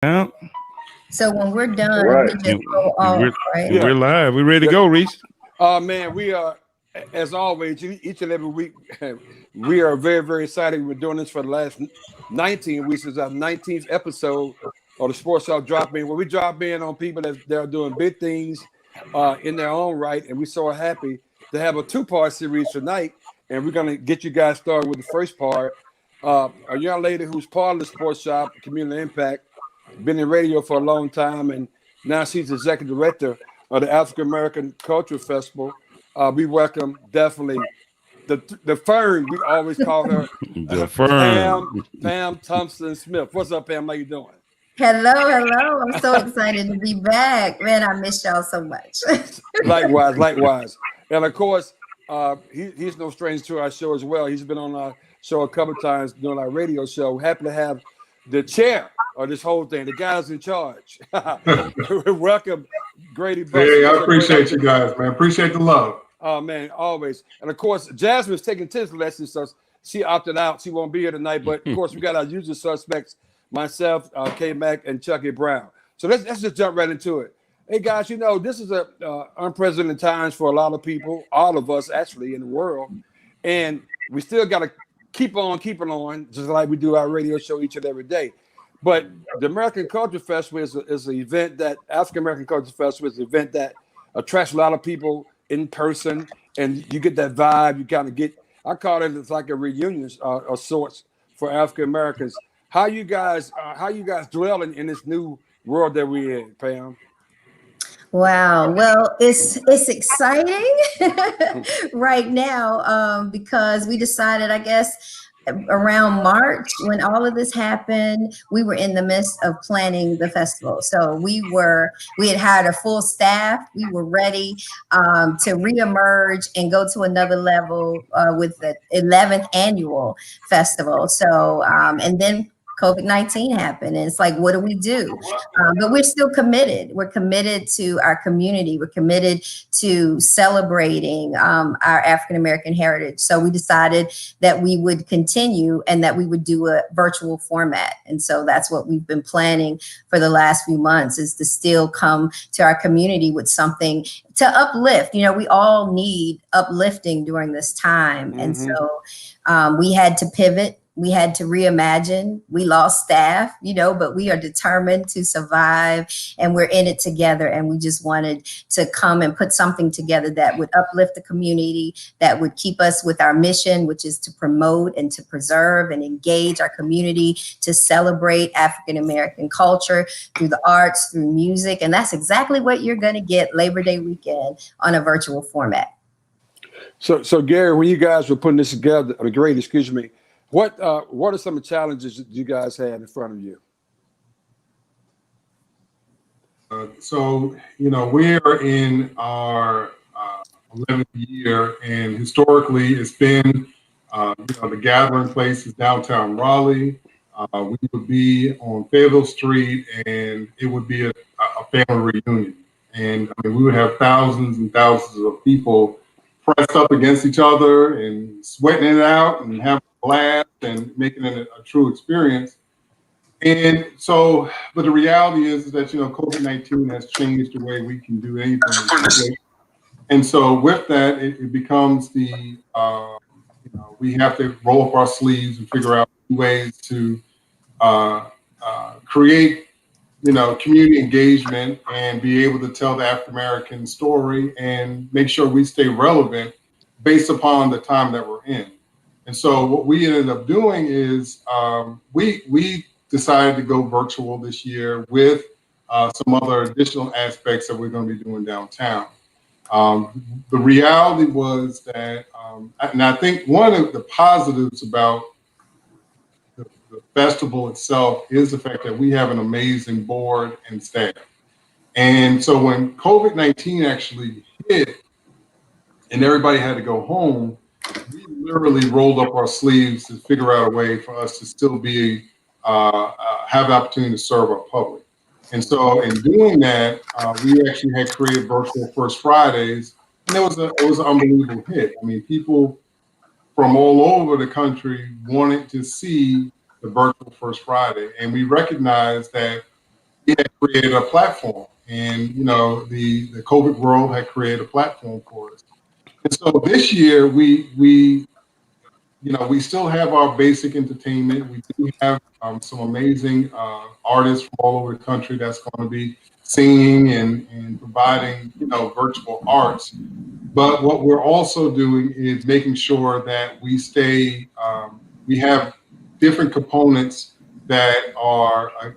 Yeah. So when we're All done, we right. just go off, right? We're Yeah. live. We ready to go, Reese? Man, we are, as always, each and every week, we are very, very excited. We're doing this for the last 19 weeks. This is our 19th episode of the Sports Talk Drop In, where we drop in on people that are doing big things in their own right. And we're so happy to have a two-part series tonight. And we're going to get you guys started with the first part. A young lady who's part of the Sports Shop, Community Impact, been in radio for a long time, and now she's executive director of the African American Cultural Festival. We welcome definitely the Fern. We always call her The firm. Pam Thompson Smith. What's up, Pam? How you doing? Hello, hello. I'm so excited to be back. Man, I miss y'all so much. Likewise, likewise. And of course, he's no stranger to our show as well. He's been on our show a couple of times doing our radio show. Happy to have the chair of this whole thing, the guys in charge. Welcome, Grady. Bussey. Hey, I appreciate you guys, man. Appreciate the love. Oh man, always. And of course, Jasmine's taking tennis lessons, so she opted out. She won't be here tonight. But of course, we got our usual suspects: myself, K Mac, and Chucky Brown. So let's just jump right into it. Hey guys, you know this is a unprecedented times for a lot of people, all of us actually in the world, and we still got to keep on keeping on, just like we do our radio show each and every day. But the American Culture Festival is an event that African American Culture Festival is an event that attracts a lot of people in person, and you get that vibe. You kind of get, I call it, it's like a reunion of sorts for African Americans. How you guys dwelling in this new world that we're in, Pam? Wow. Well, it's exciting right now because we decided, I guess, around March when all of this happened, we were in the midst of planning the festival. So we had hired a full staff. We were ready to reemerge and go to another level with the 11th annual festival. So, and then COVID-19 happened, and it's like, what do we do? But we're still committed. We're committed to our community. We're committed to celebrating our African-American heritage. So we decided that we would continue and that we would do a virtual format. And so that's what we've been planning for the last few months, is to still come to our community with something to uplift. You know, we all need uplifting during this time. Mm-hmm. And so we had to pivot. We had to reimagine. We lost staff, you know, but we are determined to survive, and we're in it together. And we just wanted to come and put something together that would uplift the community, that would keep us with our mission, which is to promote and to preserve and engage our community, to celebrate African-American culture through the arts, through music. And that's exactly what you're going to get Labor Day weekend on a virtual format. So Gary, when you guys were putting this together, Grady, excuse me, what are some of the challenges that you guys had in front of you? So, you know, we are in our 11th year, and historically it's been, you know, the gathering place is downtown Raleigh. We would be on Fayetteville Street, and it would be a family reunion. And I mean, we would have thousands and thousands of people pressed up against each other and sweating it out and having a blast and making it a true experience. And so, but the reality is that, you know, COVID-19 has changed the way we can do anything. And so with that, it becomes the, you know, we have to roll up our sleeves and figure out ways to create, you know, community engagement and be able to tell the African-American story and make sure we stay relevant based upon the time that we're in. And so what we ended up doing is we decided to go virtual this year with some other additional aspects that we're going to be doing downtown. The reality was that, and I think one of the positives about the festival itself is the fact that we have an amazing board and staff. And so when COVID-19 actually hit and everybody had to go home, we literally rolled up our sleeves to figure out a way for us to still be, have the opportunity to serve our public. And so in doing that, we actually had created virtual First Fridays, and it was an unbelievable hit. I mean, people from all over the country wanted to see the virtual First Friday. And we recognized that we had created a platform, and the COVID world had created a platform for us. And so this year we still have our basic entertainment. We do have some amazing artists from all over the country that's going to be singing and providing virtual arts. But what we're also doing is making sure that we stay. We have different components that are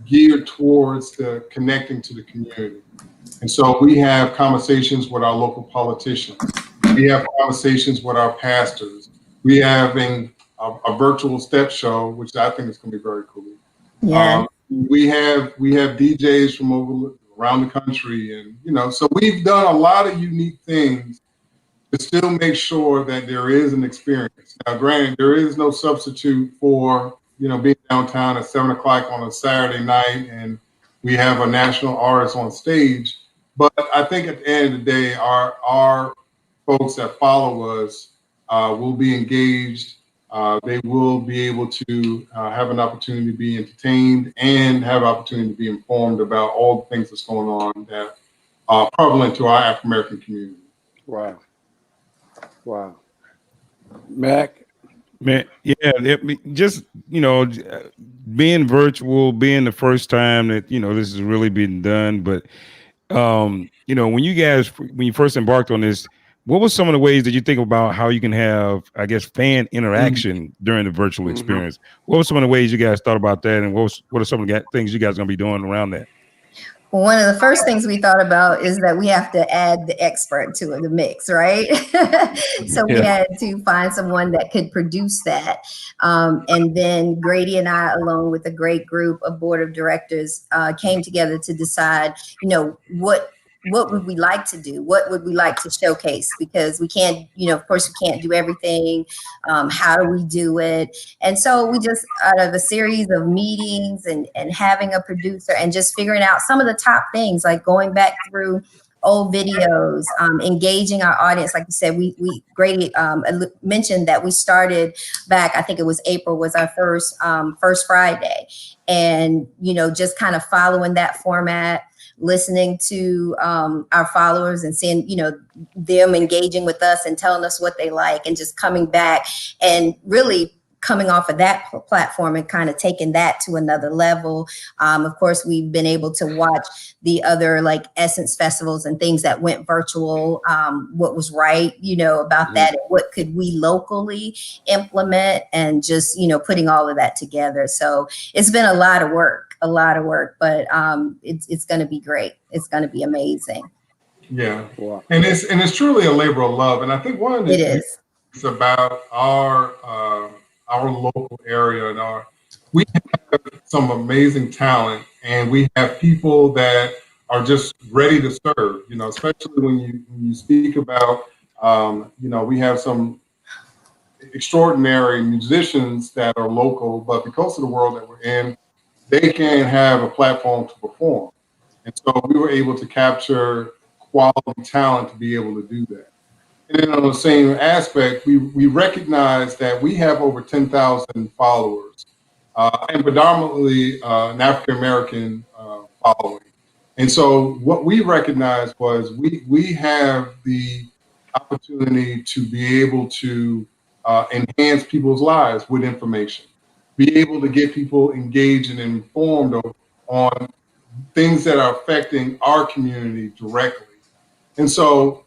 geared towards the connecting to the community. And so we have conversations with our local politicians. We have conversations with our pastors. We having a virtual step show, which I think is going to be very cool. Yeah. We have DJs from around the country, and so we've done a lot of unique things to still make sure that there is an experience. Now, granted, there is no substitute for being downtown at 7 o'clock on a Saturday night, and we have a national artist on stage. But I think at the end of the day, our folks that follow us will be engaged. They will be able to have an opportunity to be entertained and have opportunity to be informed about all the things that's going on that are prevalent to our African American community. Wow. Wow. Mac? Man, yeah, just being virtual, being the first time that this has really been done. But when you first embarked on this, what were some of the ways that you think about how you can have, I guess, fan interaction during the virtual experience? What were some of the ways you guys thought about that, and what are some of the things you guys are going to be doing around that? Well, one of the first things we thought about is that we have to add the expert to the mix, right? So we had to find someone that could produce that. And then Grady and I, along with a great group of board of directors, came together to decide, what would we like to do? What would we like to showcase? Because we can't, of course, we can't do everything. How do we do it? And so we just, out of a series of meetings and having a producer and just figuring out some of the top things, like going back through old videos, engaging our audience. Like you said, Grady mentioned that we started back, I think it was April was our first Friday. And, just kind of following that format, listening to our followers and seeing, them engaging with us and telling us what they like, and just coming back and really coming off of that platform and kind of taking that to another level. Of course, we've been able to watch the other like Essence festivals and things that went virtual, what was right, about that, and what could we locally implement, and just, putting all of that together. So it's been a lot of work, but it's going to be great. It's going to be amazing. Yeah. Wow. And it's truly a labor of love. And I think one of the things about our local area, and we have some amazing talent, and we have people that are just ready to serve, especially when you speak about, we have some extraordinary musicians that are local, but because of the world that we're in, they can't have a platform to perform. And so we were able to capture quality talent to be able to do that. And then on the same aspect, we recognize that we have over 10,000 followers, and predominantly an African-American following. And so what we recognized was we have the opportunity to be able to enhance people's lives with information, be able to get people engaged and informed on things that are affecting our community directly. And so,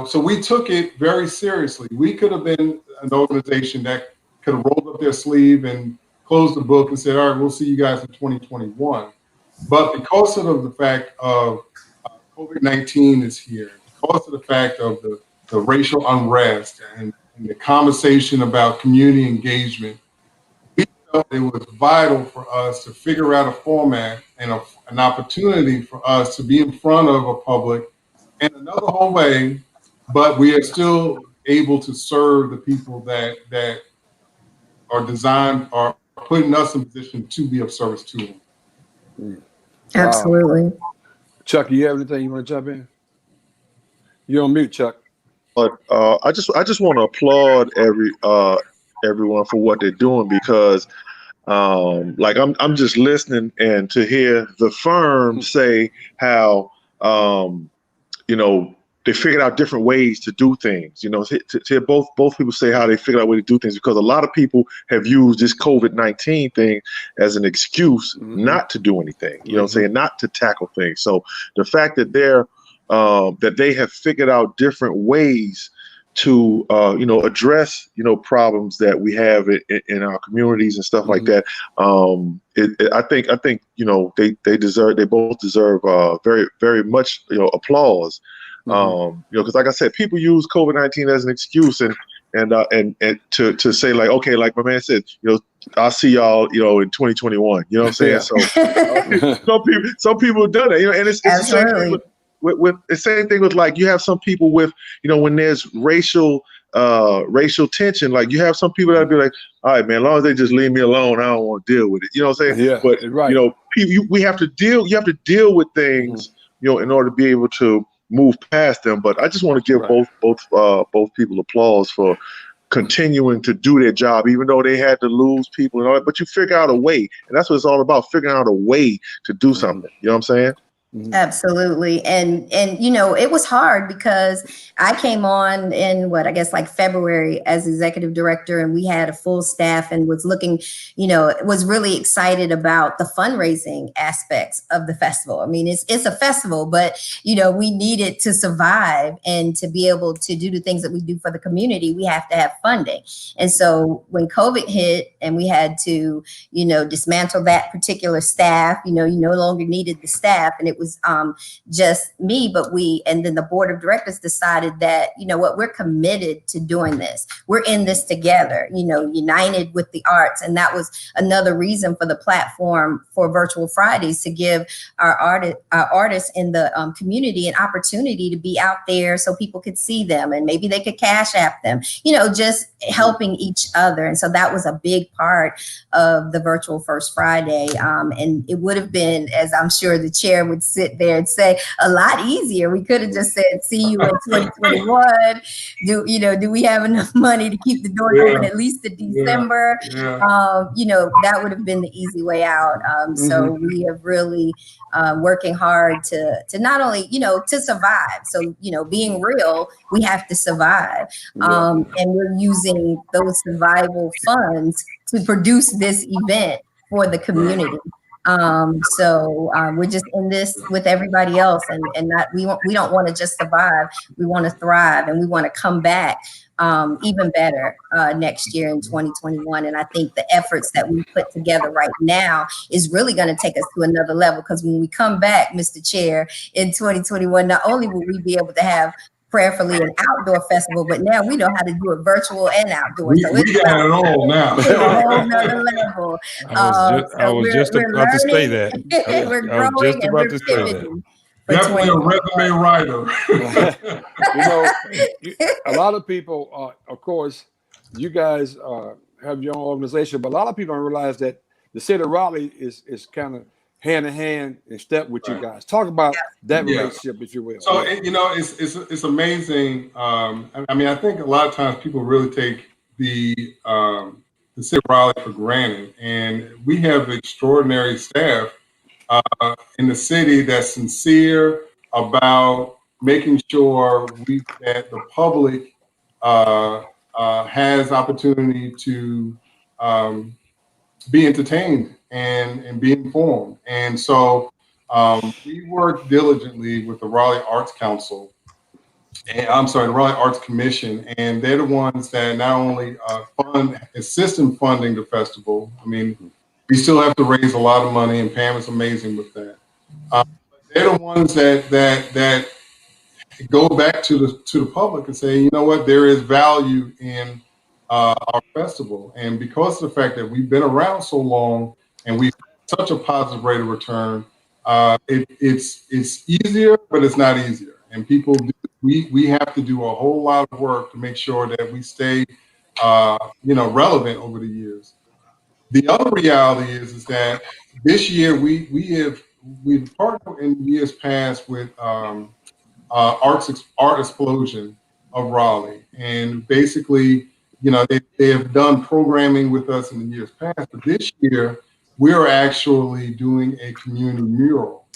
so we took it very seriously. We could have been an organization that could have rolled up their sleeve and closed the book and said, all right, we'll see you guys in 2021. But because of the fact of COVID-19 is here, because of the fact of the racial unrest and the conversation about community engagement, we felt it was vital for us to figure out a format and an opportunity for us to be in front of a public in another whole way, but we are still able to serve the people that are putting us in position to be of service to them. Absolutely. Wow. Chuck, you have anything you want to jump in? You're on mute, Chuck. But I just want to applaud everyone for what they're doing, because Like I'm just listening and to hear the firm say how they figured out different ways to do things. To hear both people say how they figured out a way to do things, because a lot of people have used this COVID-19 thing as an excuse not to do anything. You know what I'm saying? Not to tackle things. So the fact that that they have figured out different ways to address problems that we have in our communities and stuff like that. I think they both deserve very, very much applause. Because like I said, people use COVID-19 as an excuse and to say like, okay, like my man said, I'll see y'all, in 2021. You know what I'm saying? Yeah. So some people have done it, and it's the same thing with the same thing with, like, you have some people with, when there's racial tension, like you have some people that be like, all right, man, as long as they just leave me alone, I don't want to deal with it. You know what I'm saying? Yeah, but right. You have to deal with things, in order to be able to move past them. But I just want to give both people applause for continuing to do their job, even though they had to lose people and all that. But you figure out a way, and that's what it's all about: figuring out a way to do something. You know what I'm saying? Absolutely. And it was hard because I came on in like February as executive director, and we had a full staff and was looking, was really excited about the fundraising aspects of the festival. I mean, it's a festival, but we needed to survive and to be able to do the things that we do for the community. We have to have funding. And so when COVID hit and we had to, dismantle that particular staff, you no longer needed the staff, and it was just me, and then the board of directors decided that, we're committed to doing this. We're in this together, united with the arts. And that was another reason for the platform for Virtual Fridays, to give our artists in the community an opportunity to be out there so people could see them and maybe they could cash app them, just helping each other. And so that was a big part of the Virtual First Friday. And it would have been, as I'm sure the chair would sit there and say, a lot easier. We could have just said, see you in 2021. Do we have enough money to keep the doors open at least to December? That would have been the easy way out. So we have really working hard to not only, to survive. So, being real, we have to survive. And we're using those survival funds to produce this event for the community. So we're just in this with everybody else, and not we don't want to just survive. We want to thrive, and we want to come back even better next year in 2021. And I think the efforts that we put together right now is really going to take us to another level, because when we come back, Mr. Chair, in 2021, not only will we be able to have prayerfully an outdoor festival, but now we know how to do it virtual and outdoor. We got it all now. It's a whole nother level. I was just about to say that. We're growing and we're pivoting. Definitely a resume writer. A lot of people, of course, you guys have your own organization, but a lot of people don't realize that the city of Raleigh is kind of hand in hand in step with you guys. Talk about that relationship, if you will. So it's amazing. I think a lot of times people really take the city of Raleigh for granted, and we have extraordinary staff in the city that's sincere about making sure that the public has opportunity to be entertained and be informed. And so we work diligently with the Raleigh Arts Council, the Raleigh Arts Commission, and they're the ones that not only assist in funding the festival. I mean, we still have to raise a lot of money, and Pam is amazing with that. They're the ones that go back to the public and say, you know what, there is value in our festival. And because of the fact that we've been around so long and we've had such a positive rate of return, it's easier, but it's not easier. And we have to do a whole lot of work to make sure that we stay relevant over the years. The other reality is that this year we've partnered in years past with Art Explosion of Raleigh, and basically, they have done programming with us in the years past, but this year we're actually doing a community mural.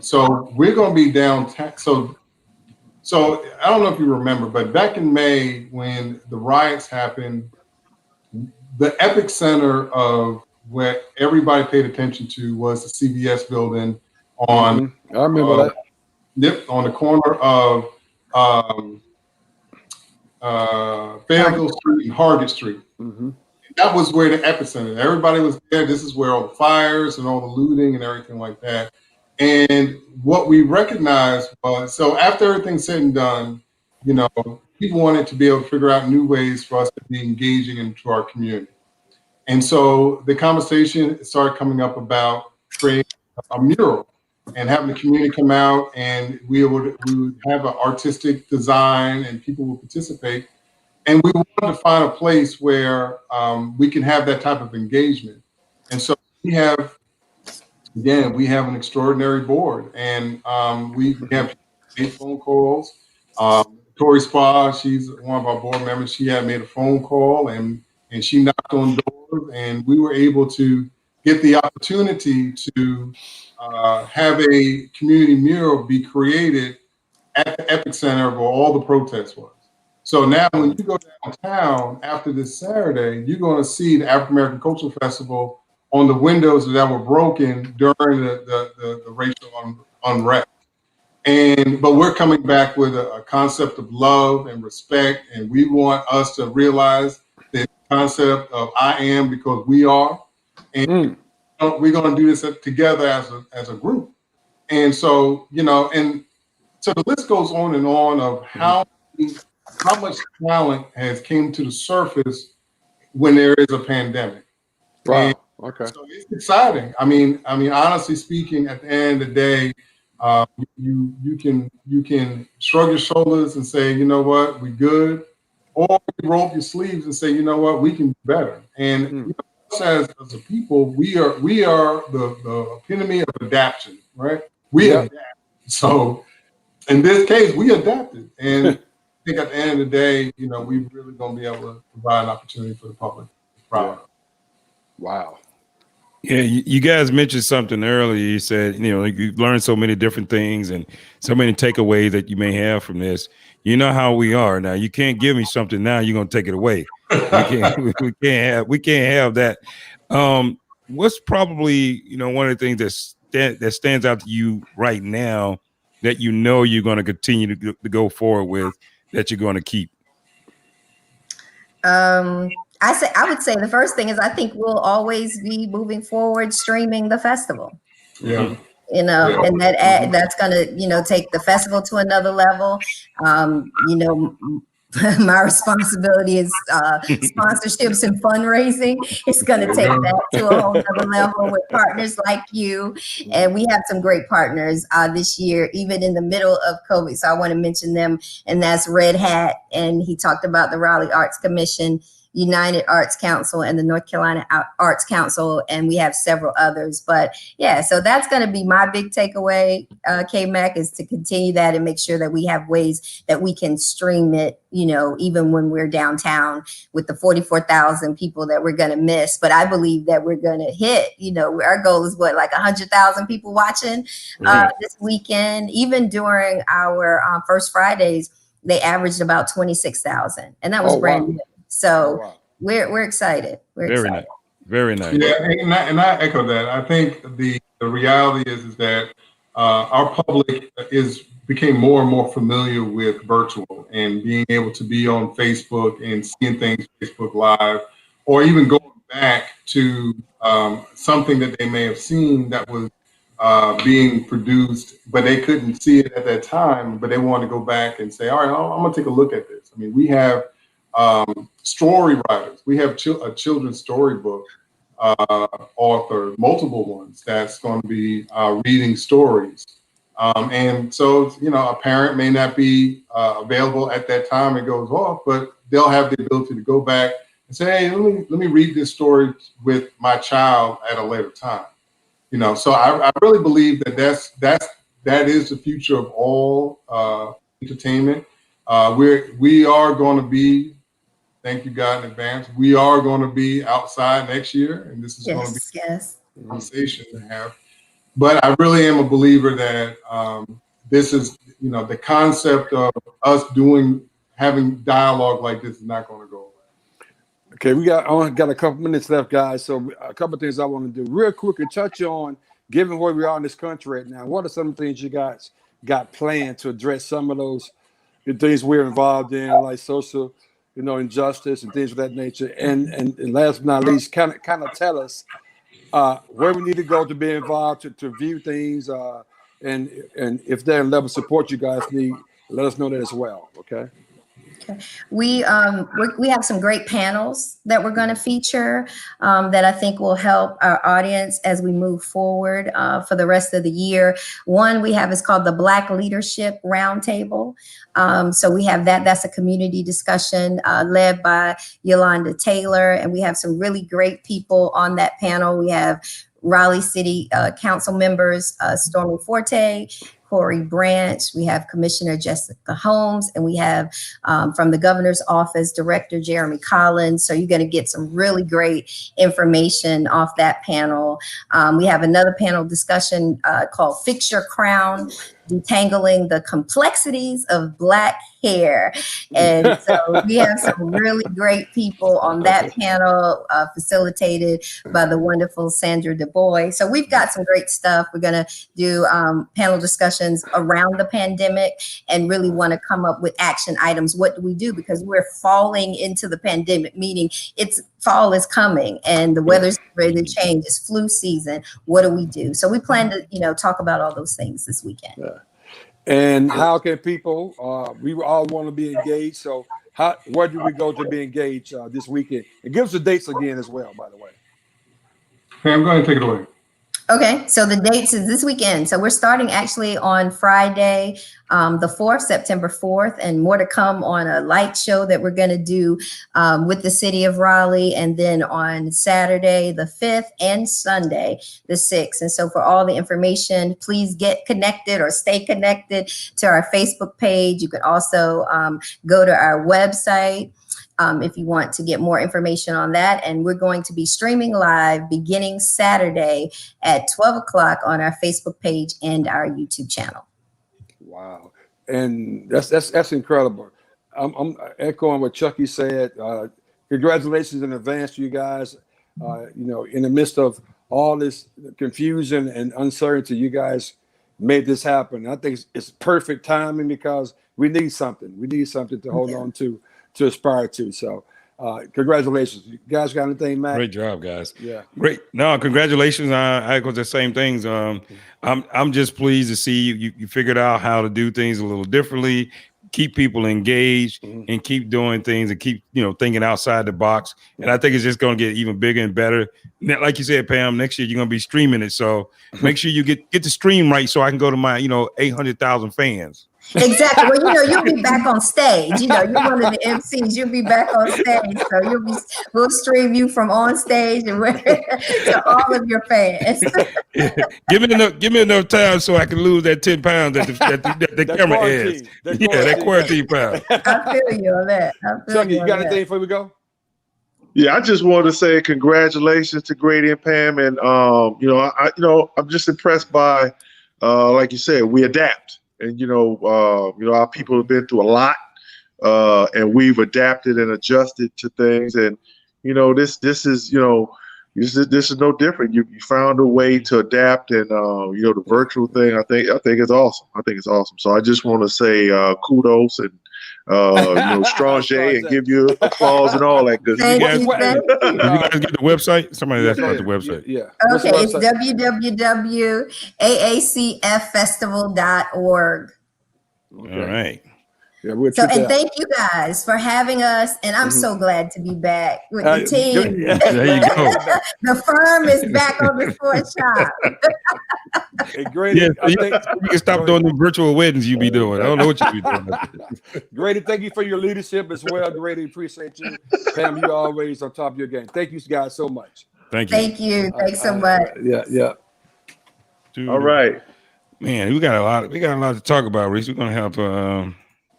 So we're going to be downtown. So I don't know if you remember, but back in May when the riots happened, the epicenter of what everybody paid attention to was the CVS building on. I remember that. Yep, on the corner of Fayetteville Street and Hargett Street. That was where the epicenter. Everybody was there. This is where all the fires and all the looting and everything like that. And what we recognized was, so after everything's said and done, people wanted to be able to figure out new ways for us to be engaging into our community. And so the conversation started coming up about creating a mural and having the community come out, and we would have an artistic design and people would participate. And we wanted to find a place where we can have that type of engagement. And so we have an extraordinary board, and we have 8 phone calls. Tori Spa, she's one of our board members. She had made a phone call and she knocked on doors, and we were able to get the opportunity to have a community mural be created at the epicenter of where all the protests was. So now when you go downtown after this Saturday, you're going to see the African American Cultural Festival on the windows that were broken during the racial unrest. But we're coming back with a concept of love and respect, and we want us to realize the concept of I am because we are, and we're going to do this together as a group. And so, and so the list goes on and on of how much talent has came to the surface when there is a pandemic. Wow. And okay. so it's exciting. I mean, honestly speaking, at the end of the day, you can shrug your shoulders and say, you know what, we good, or you roll up your sleeves and say, you know what, we can do better. And us as a people, we are the epitome of adaptation, right? We adapt. So in this case, we adapted, and I think at the end of the day, we really gonna be able to provide an opportunity for the public. Wow. Yeah, you guys mentioned something earlier. You said, you've learned so many different things and so many takeaways that you may have from this. You know how we are now. You can't give me something now. You're gonna take it away. We can't have that. What's probably one of the things that stands out to you right now that you're going to continue to go forward with, that you're going to keep? I would say the first thing is I think we'll always be moving forward streaming the festival. Yeah. And that's going to, take the festival to another level. My responsibility is sponsorships and fundraising. It's going to take that to a whole other level with partners like you. And we have some great partners this year, even in the middle of COVID. So I want to mention them, and that's Red Hat. And he talked about the Raleigh Arts Commission, United Arts Council, and the North Carolina Arts Council, and we have several others. But yeah, so that's going to be my big takeaway, K-Mac, is to continue that and make sure that we have ways that we can stream it, even when we're downtown with the 44,000 people that we're going to miss. But I believe that we're going to hit, our goal is like 100,000 people watching this weekend. Even during our First Fridays, they averaged about 26,000, and that was brand new. So we're excited. Very nice. Very nice. Yeah, and I echo that. I think the reality is that our public became more and more familiar with virtual and being able to be on Facebook and seeing things Facebook Live, or even going back to something that they may have seen that was being produced, but they couldn't see it at that time, but they want to go back and say, all right, I'm going to take a look at this. I mean, we have story writers. We have a children's storybook author, multiple ones that's going to be reading stories. And so, a parent may not be available at that time, it goes off, but they'll have the ability to go back and say, hey, let me read this story with my child at a later time. So I really believe that that is the future of all entertainment. We are going to be Thank you, God, in advance. We are going to be outside next year, and this is going to be a conversation to have. But I really am a believer that this is, the concept of us having dialogue like this is not going to go away. Okay, I only got a couple minutes left, guys. So a couple of things I want to do real quick and touch on, given where we are in this country right now. What are some things you guys got planned to address some of those things we're involved in, like social, injustice and things of that nature? And last but not least, kind of tell us where we need to go to be involved to view things, and if there's a level of support you guys need, let us know that as well. Okay. We have some great panels that we're going to feature that I think will help our audience as we move forward for the rest of the year. One we have is called the Black Leadership Roundtable. So we have that's a community discussion led by Yolanda Taylor, and we have some really great people on that panel. We have Raleigh City Council members, Stormy Forte, Corey Branch, we have Commissioner Jessica Holmes, and we have from the governor's office, Director Jeremy Collins. So you're going to get some really great information off that panel. We have another panel discussion called Fix Your Crown, Detangling the Complexities of Black Hair. And so we have some really great people on that panel, facilitated by the wonderful Sandra Du Bois. So we've got some great stuff. We're going to do panel discussions around the pandemic and really want to come up with action items. What do we do? Because we're falling into the pandemic, meaning fall is coming and the weather's ready to change. It's flu season. What do we do? So we plan to, talk about all those things this weekend. Yeah. And how can people, we all want to be engaged. So where do we go to be engaged this weekend? And give us the dates again as well, by the way. Hey, I'm going to take it away. Okay, so the dates is this weekend. So we're starting actually on Friday, the 4th, September 4th, and more to come on a light show that we're going to do with the city of Raleigh. And then on Saturday, the 5th, and Sunday, the 6th. And so for all the information, please get connected or stay connected to our Facebook page. You can also go to our website if you want to get more information on that. And we're going to be streaming live beginning Saturday at 12 o'clock on our Facebook page and our YouTube channel. Wow. And that's incredible. I'm echoing what Chucky said. Congratulations in advance to you guys. In the midst of all this confusion and uncertainty, you guys made this happen. I think it's perfect timing because we need something. We need something to hold on to aspire to. So congratulations. You guys got anything, Matt? Great job, guys. Yeah. Great. No, congratulations. I echo the same things. I'm just pleased to see you figured out how to do things a little differently, keep people engaged, and keep doing things and keep, thinking outside the box. And I think it's just going to get even bigger and better. Like you said, Pam, next year you're going to be streaming it. So make sure you get the stream right so I can go to my, 800,000 fans. Exactly. Well, you'll be back on stage. You're one of the MCs. You'll be back on stage, so we'll stream you from on stage and to all of your fans. Yeah. Give me enough time so I can lose that 10 pounds that the camera adds. That quarantine pound. I feel you on that. Chucky, you got anything before we go? Yeah, I just wanted to say congratulations to Grady and Pam, and I'm just impressed by, like you said, we adapt. And, our people have been through a lot, and we've adapted and adjusted to things. And, this is no different. You found a way to adapt, and, the virtual thing, I think it's awesome. I think it's awesome. So I just want to say kudos and, strong J and give you applause and all that good stuff. Thank you. Did you guys get the website? Somebody asked about the website. Yeah. Okay, it's www.aacffestival.org. Okay. All right. Yeah, thank you guys for having us, and I'm so glad to be back with the team. There you go. The firm is back on the sports shop. Hey, Grady, you can stop doing the virtual weddings you be doing. I don't know what you be doing. Grady, thank you for your leadership as well. Grady, appreciate you. Pam, you always on top of your game. Thank you guys so much. Thank you. Thank you. Thanks so much. Yeah. All right. Man, we got a lot to talk about, Reese. We're gonna have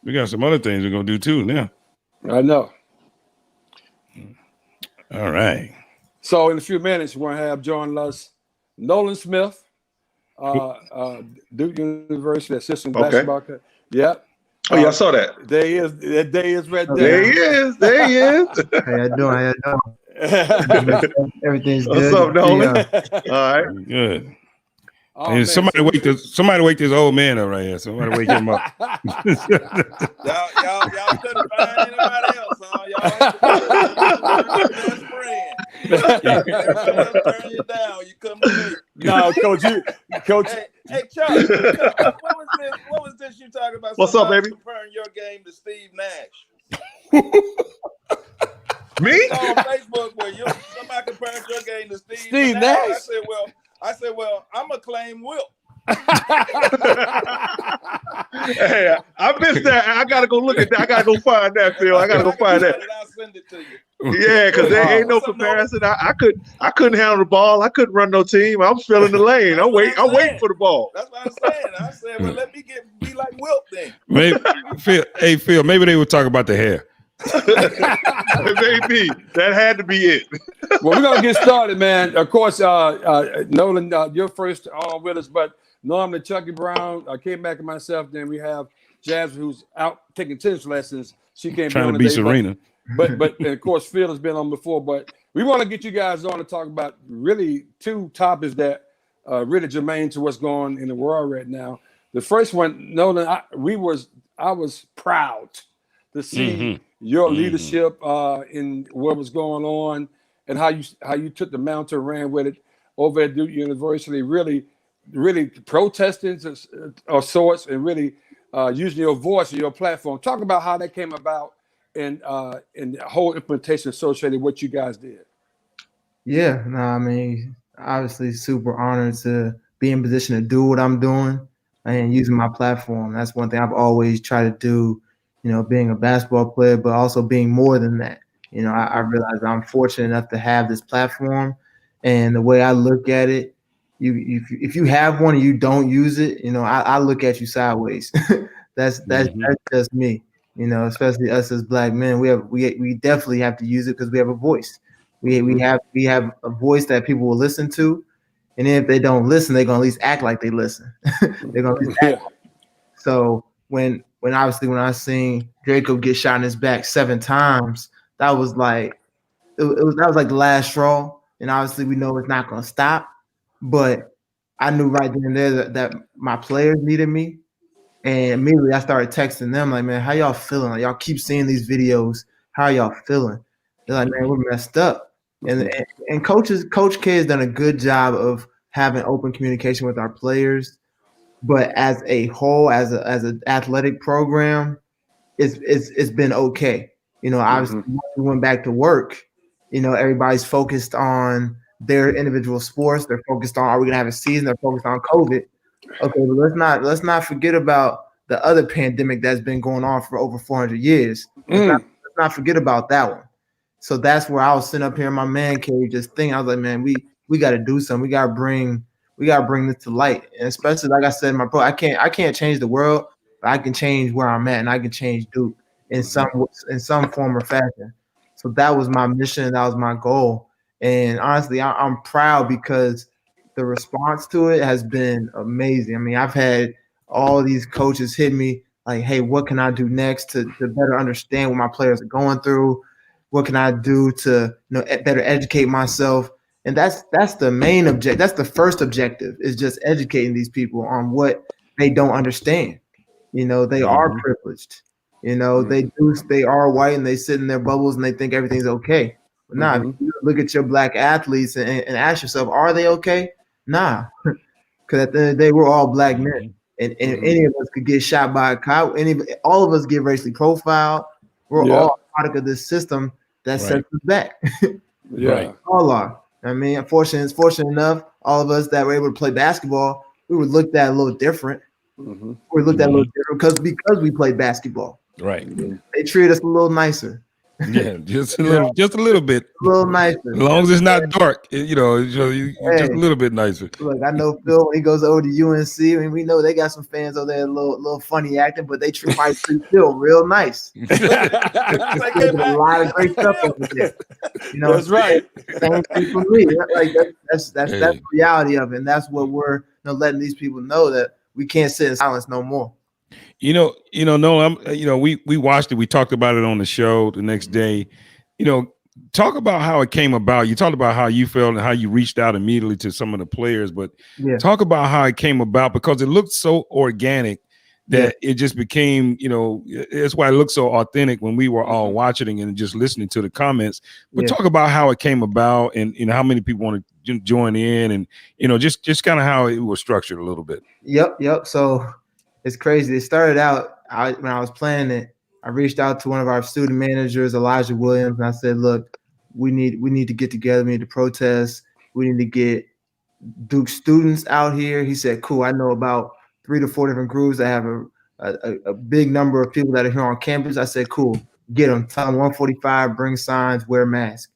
we got some other things we're gonna do too now. I know. All right. So in a few minutes, we're gonna have join us Nolan Smith, Duke University assistant basketball coach. Yep. Oh yeah, I saw that. There he is. That day is right There there. he is. There he is. How y'all doing? How y'all doing? Everything's What's good. up, Nolan? All right. Good. Oh, Hey, man, somebody wake this old man up right here. Somebody wake him up. Y'all couldn't find anybody else, huh? Y'all best friend. Everybody else turn you down. You come to me. No, coach. Hey, Chuck, what was this you talking about? What's up, Somebody baby? comparing your game to Steve Nash. Me? I saw on Facebook where somebody comparing your game to Steve Nash. I said, well, I'm gonna claim Wilt. Hey, I missed that. I gotta go look at that. I gotta go find that, Phil. I gotta go find that. I'll send it to you. Yeah, because there ain't no comparison. I couldn't handle the ball. I couldn't run no team. I'm filling the lane. I'm waiting for the ball. That's what I'm saying. I said, well, let me be like Wilt then. Maybe Phil, maybe they would talk about the hair. Maybe that had to be it. Well, we're gonna get started, man. Of course, Nolan, you're first on with us, but normally Chucky Brown, K-Mac, and myself. Then we have Jasmine, who's out taking tennis lessons. She can't Trying be on to be today, Serena. but and of course Phil has been on before. But we want to get you guys on to talk about really two topics that really germane to what's going on in the world right now. The first one, Nolan, I was proud to see your leadership in what was going on and how you took the mantle and ran with it over at Duke University, really protesting of sorts and really using your voice and your platform. Talk about how that came about and the whole implementation associated with what you guys did. Yeah, no, I mean, obviously super honored to be in position to do what I'm doing and using my platform. That's one thing I've always tried to do, being a basketball player, but also being more than that. I realize I'm fortunate enough to have this platform, and the way I look at it, if you have one and you don't use it, I look at you sideways. that's just me. Especially us as Black men, we definitely have to use it because we have a voice. We have a voice that people will listen to, and then if they don't listen, they're gonna at least act like they listen. They're gonna at least act. So when I seen Jacob get shot in his back 7 times, that was like the last straw. And obviously we know it's not gonna stop, but I knew right then and there that my players needed me. And immediately I started texting them like, man, how y'all feeling? Like, y'all keep seeing these videos. How are y'all feeling? They're like, man, we're messed up. And Coach K has done a good job of having open communication with our players. But as a whole, as an athletic program, it's been okay. Obviously when we went back to work, everybody's focused on their individual sports. They're focused on, are we gonna have a season? They're focused on COVID. Okay, but let's not forget about the other pandemic that's been going on for over 400 years. Let's not forget about that one. So that's where I was sitting up here in my man cave just thinking. I was like, man, we got to do something. We got to bring this to light. And especially, like I said, my bro, I can't change the world, but I can change where I'm at, and I can change Duke in some form or fashion. So that was my mission. That was my goal. And honestly, I'm proud because the response to it has been amazing. I mean, I've had all these coaches hit me like, hey, what can I do next to better understand what my players are going through? What can I do to better educate myself? And that's the main objective. That's the first objective, is just educating these people on what they don't understand. They are privileged. They are white and they sit in their bubbles and they think everything's okay. But nah, if you look at your Black athletes and ask yourself, are they okay? Nah, because at the end of the day, we're all Black men, and any of us could get shot by a cop. All of us get racially profiled. We're all a product of this system that sets us back. Right. All are. I mean, fortunate enough, all of us that were able to play basketball, we were looked at a little different. We looked at a little different because we played basketball. Right. They treated us a little nicer. Yeah, just a little bit. A little nicer. As long as it's not dark, you're just a little bit nicer. Look, I know Phil when he goes over to UNC. I mean, we know they got some fans over there, a little funny acting, but they probably treat Phil real nice. There's a lot of great stuff over there. That's right. Same thing for me. Like that's the reality of it, and that's what we're letting these people know, that we can't sit in silence no more. No, we watched it. We talked about it on the show the next day. Talk about how it came about. You talked about how you felt and how you reached out immediately to some of the players, but talk about how it came about, because it looked so organic that it just became, that's why it looked so authentic when we were all watching and just listening to the comments. But talk about how it came about, and how many people want to join in, and just kind of how it was structured a little bit. Yep. So it's crazy. It started out when I was planning it. I reached out to one of our student managers, Elijah Williams, and I said, "Look, we need to get together. We need to protest. We need to get Duke students out here." He said, "Cool. I know about 3 to 4 different groups that have a big number of people that are here on campus." I said, "Cool. Get them. Tell them 145. Bring signs. Wear masks."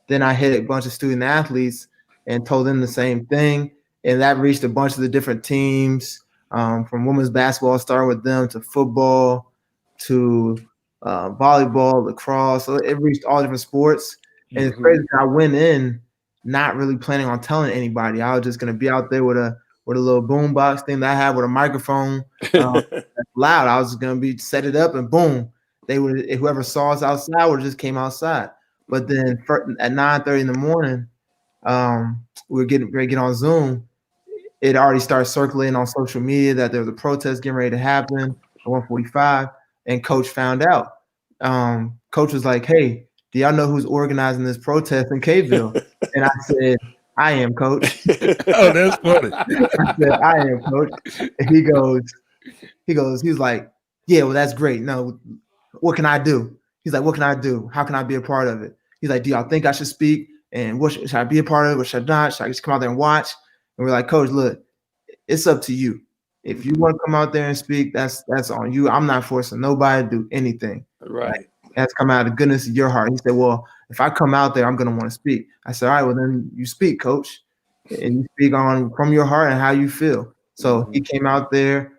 Then I hit a bunch of student athletes and told them the same thing, and that reached a bunch of the different teams. From women's basketball, starting with them, to football, to volleyball, lacrosse. So it reached all different sports. And it's crazy. I went in not really planning on telling anybody. I was just going to be out there with a little boombox thing that I had with a microphone that's loud. I was going to be set it up, and boom, whoever saw us outside would just came outside. But then at 9:30 in the morning, we were getting ready to get on Zoom. It already started circulating on social media that there was a protest getting ready to happen at 145, and Coach found out. Coach was like, "Hey, do y'all know who's organizing this protest in K-ville?" And I said, "I am, Coach." Oh, that's funny. I said, "I am, Coach." And he was like, "Yeah, well, that's great. No, what can I do?" He's like, "What can I do? How can I be a part of it?" He's like, "Do y'all think I should speak? And what should I be a part of it? Or should I not? Should I just come out there and watch?" And we're like, "Coach, look, it's up to you. If you want to come out there and speak, that's on you. I'm not forcing nobody to do anything. Right. That's come out of the goodness of your heart." He said, "Well, if I come out there, I'm going to want to speak." I said, "All right, well, then you speak, Coach. And you speak from your heart and how you feel." So he came out there.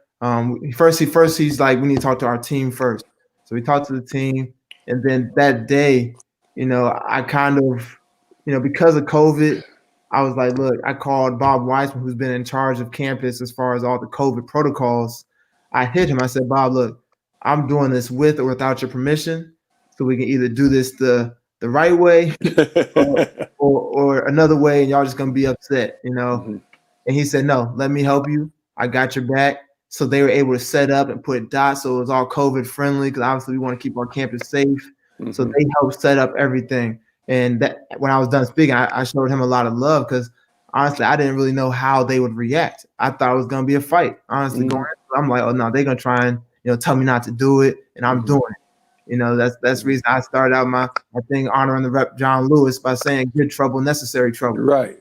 First, he's like, "We need to talk to our team first." So we talked to the team. And then that day, I kind of, because of COVID, I was like, look, I called Bob Weissman, who's been in charge of campus as far as all the COVID protocols. I hit him. I said, "Bob, look, I'm doing this with or without your permission. So we can either do this the right way or another way, and y'all just gonna be upset, And he said, "No, let me help you. I got your back." So they were able to set up and put dots so it was all COVID friendly, because obviously we want to keep our campus safe. So they helped set up everything. And that when I was done speaking, I showed him a lot of love, because honestly, I didn't really know how they would react. I thought it was gonna be a fight. Honestly, I'm like, "Oh no, they're gonna try and tell me not to do it," and I'm doing it. That's the reason I started out my thing honoring the Rep John Lewis by saying "good trouble, necessary trouble." Right.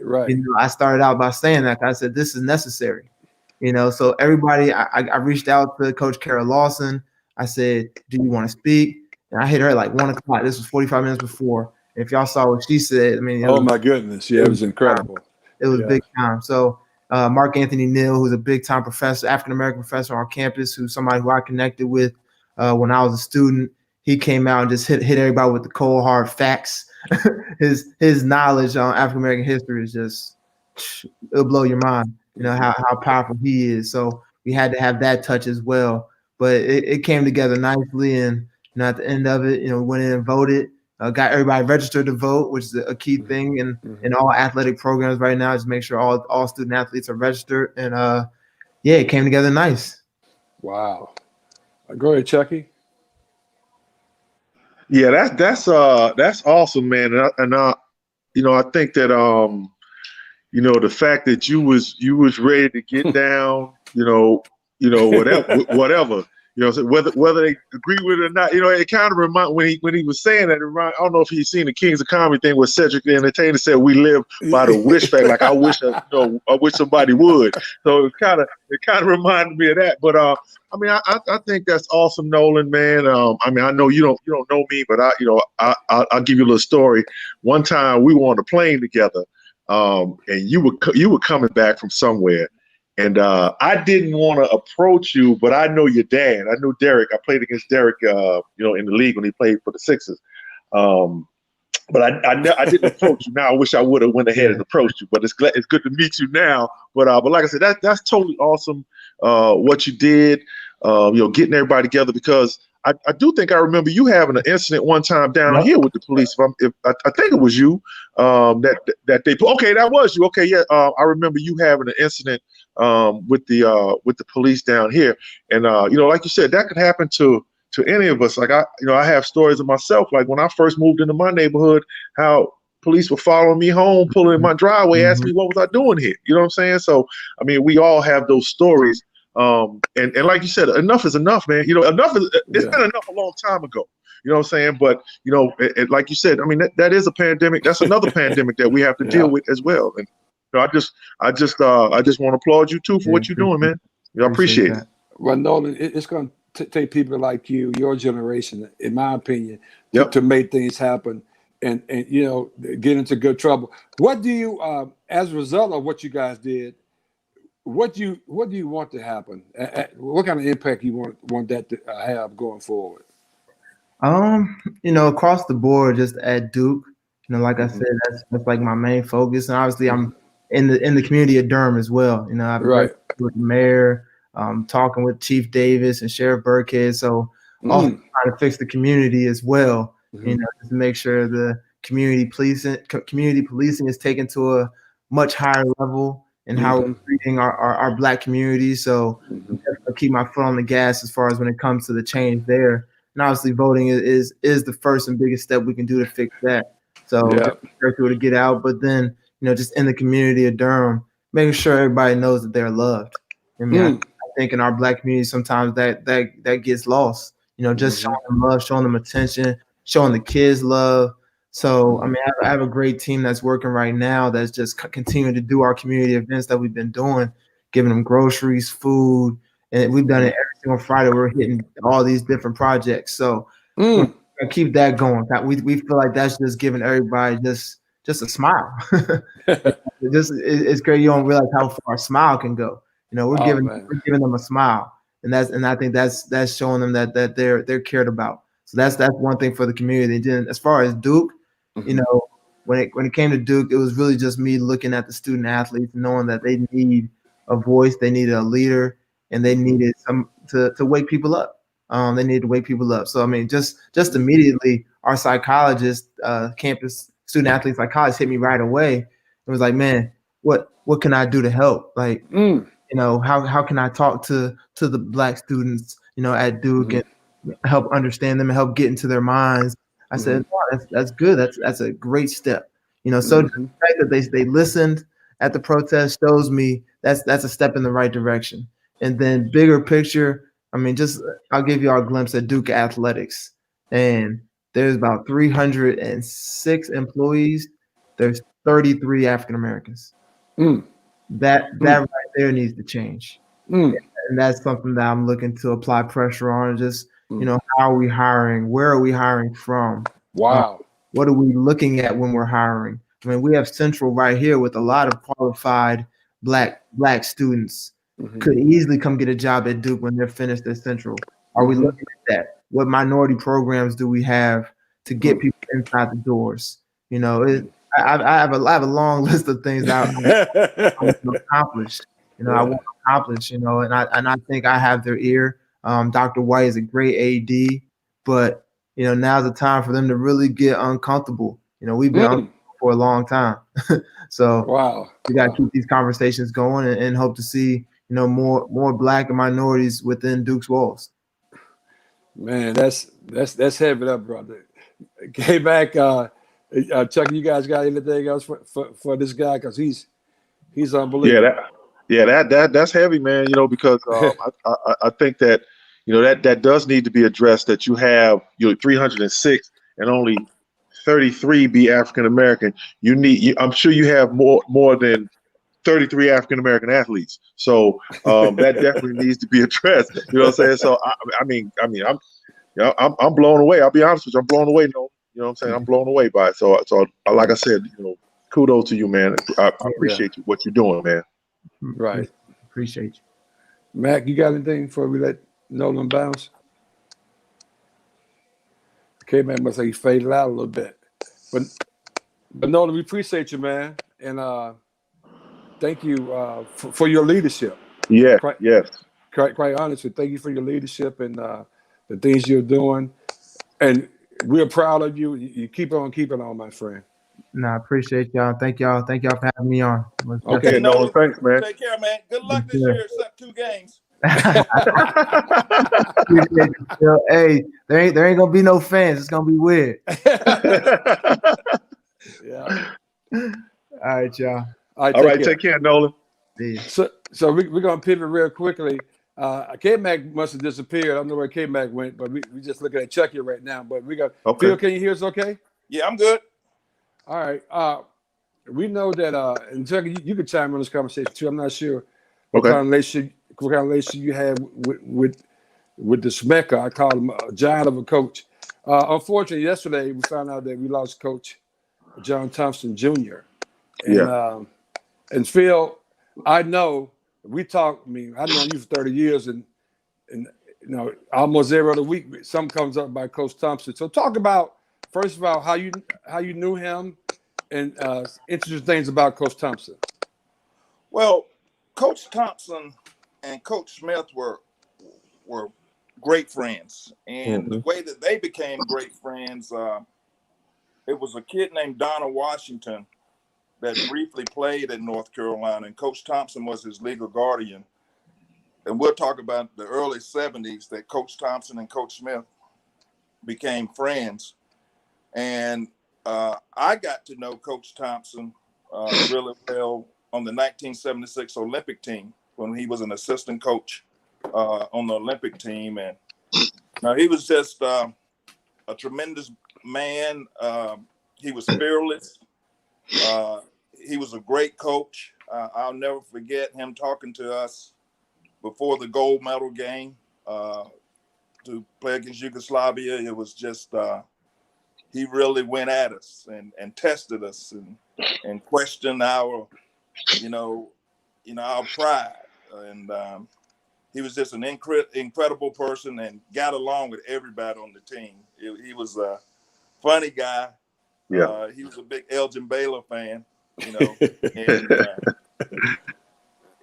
I started out by saying that. I said this is necessary. So everybody, I reached out to Coach Kara Lawson. I said, "Do you want to speak?" And I hit her at like 1 o'clock. This was 45 minutes before. If y'all saw what she said, I mean, my goodness, yeah, it was incredible. It was big time. So Mark Anthony Neal, who's a big time professor, African American professor on campus, who's somebody who I connected with when I was a student, he came out and just hit everybody with the cold hard facts. his knowledge on African American history is just, it'll blow your mind. How powerful he is. So we had to have that touch as well. But it came together nicely, and at the end of it, we went in and voted. Got everybody registered to vote, which is a key thing in all athletic programs right now, is make sure all student athletes are registered. And it came together nice. Wow. Go ahead, Chucky. Yeah, that's awesome, man. And I think that the fact that you was ready to get down, whatever, You know, so whether they agree with it or not, you know, it kind of remind when he was saying that. I don't know if he's seen the Kings of Comedy thing where Cedric the Entertainer said we live by the wish factor. Like I wish somebody would. So it kind of reminded me of that. But I mean, I think that's awesome, Nolan, man. I mean, I know you don't know me, but I'll give you a little story. One time we were on a plane together, and you were coming back from somewhere. And I didn't want to approach you, but I know your dad. I know Derek. I played against Derek, in the league when he played for the Sixers. But I didn't approach you. Now I wish I would have went ahead and approached you. But it's good to meet you now. But like I said, that's totally awesome. What you did, getting everybody together, because I do think I remember you having an incident one time down here with the police. I think it was you that they. Okay, that was you. Okay, yeah. I remember you having an incident with the police down here, and like you said, that could happen to any of us. Like I have stories of myself. Like when I first moved into my neighborhood, how police were following me home, pulling in my driveway, asking me what was I doing here. You know what I'm saying? So I mean, we all have those stories. And like you said, enough is enough, man. It's been enough a long time ago. You know what I'm saying? But like you said, I mean that is a pandemic. That's another pandemic that we have to deal with as well. And I just want to applaud you too for what you're doing, man. I appreciate it. Well, Nolan, it's going to take people like you, your generation, in my opinion, to make things happen and get into good trouble. What do you, as a result of what you guys did, what do you want to happen? What kind of impact you want that to have going forward? Across the board, just at Duke, like I said, that's like my main focus. And obviously I'm in the community of Durham as well. I've worked with the mayor, talking with Chief Davis and Sheriff Burkhead. So also trying to fix the community as well, just to make sure the community policing is taken to a much higher level and how we're treating our Black community. So I keep my foot on the gas as far as when it comes to the change there. And obviously voting is the first and biggest step we can do to fix that. So to get out, but then, just in the community of Durham, making sure everybody knows that they're loved. I mean, I think in our Black community, sometimes that gets lost, just showing them love, showing them attention, showing the kids love. So, I mean, I have a great team that's working right now that's just continuing to do our community events that we've been doing, giving them groceries, food, and we've done it every single Friday. We're hitting all these different projects. So we're gonna keep that going. We feel like that's just giving everybody just a smile. It's great. You don't realize how far a smile can go. We're giving them a smile, and I think that's showing them that they're cared about. So that's one thing for the community. And then as far as Duke, when it came to Duke, it was really just me looking at the student athletes, knowing that they need a voice, they needed a leader, and they needed some to wake people up. They needed to wake people up. So I mean, just immediately, our psychologist, campus student athlete psychologist, hit me right away. It was like, man, what can I do to help? Like, how can I talk to the Black students, at Duke and help understand them and help get into their minds? I said, oh, that's good. That's a great step. So the fact that they listened at the protest shows me that's a step in the right direction. And then bigger picture, I mean, I'll give you all a glimpse at Duke athletics. And there's about 306 employees. There's 33 African Americans. That right there needs to change. And that's something that I'm looking to apply pressure on. Just, how are we hiring? Where are we hiring from? Wow. What are we looking at when we're hiring? I mean, we have Central right here with a lot of qualified Black students. Could easily come get a job at Duke when they're finished at Central. Are we looking at that? What minority programs do we have to get people inside the doors? I have a long list of things that I want to accomplish. I want to accomplish. And I think I have their ear. Dr. White is a great AD, but now's the time for them to really get uncomfortable. We've been uncomfortable for a long time, so we got to keep these conversations going and hope to see more Black and minorities within Duke's walls. Man, that's heavy up, brother. Came back, Chuck. You guys got anything else for this guy? Because he's unbelievable. That's heavy, man. Because I think that that does need to be addressed. That you have 306 and only 33 be African American. I'm sure you have more than 33 African American athletes. So that definitely needs to be addressed. You know what I'm saying? So I'm blown away. I'll be honest with you. I'm blown away. No, you know what I'm saying? I'm blown away by it. So like I said, kudos to you, man. I appreciate you, what you're doing, man. Right. Appreciate you. Mac, you got anything before we let Nolan bounce? K-Mac must say he faded out a little bit. But Nolan, we appreciate you, man. And thank you for your leadership. Yeah, yes. Quite honestly, thank you for your leadership and the things you're doing. And we're proud of you. You keep on keeping on, my friend. No, I appreciate y'all. Thank y'all for having me on. Okay, Nolan, thanks, man. Take care, man. Good luck this year, except 2 games. Hey, there ain't gonna be no fans. It's gonna be weird. Yeah. All right, y'all. All right, take care, Nolan. So we're gonna pivot real quickly. K-Mac must have disappeared. I don't know where K-Mac went, but we just looking at Chucky right now. But we got Phil. Can you hear us? Okay. Yeah, I'm good. All right. We know that, and Chucky, you could chime in on this conversation too. I'm not sure what kind of relationship you have with the Smecca. I call him a giant of a coach. Unfortunately, yesterday we found out that we lost Coach John Thompson Jr. And Phil, I know we talk. I mean, I've known you for 30 years, and almost every other week something comes up by Coach Thompson. So talk about, first of all, how you knew him, and interesting things about Coach Thompson. Well, Coach Thompson and Coach Smith were great friends, and the way that they became great friends, it was a kid named Donald Washington that briefly played at North Carolina, and Coach Thompson was his legal guardian. And we'll talk about the early 70s that Coach Thompson and Coach Smith became friends. And I got to know Coach Thompson really well on the 1976 Olympic team when he was an assistant coach on the Olympic team. And he was just a tremendous man. He was fearless. He was a great coach. I'll never forget him talking to us before the gold medal game to play against Yugoslavia. It was just, he really went at us and tested us and questioned our, our pride. And he was just an incredible person and got along with everybody on the team. He was a funny guy. Yeah. He was a big Elgin Baylor fan,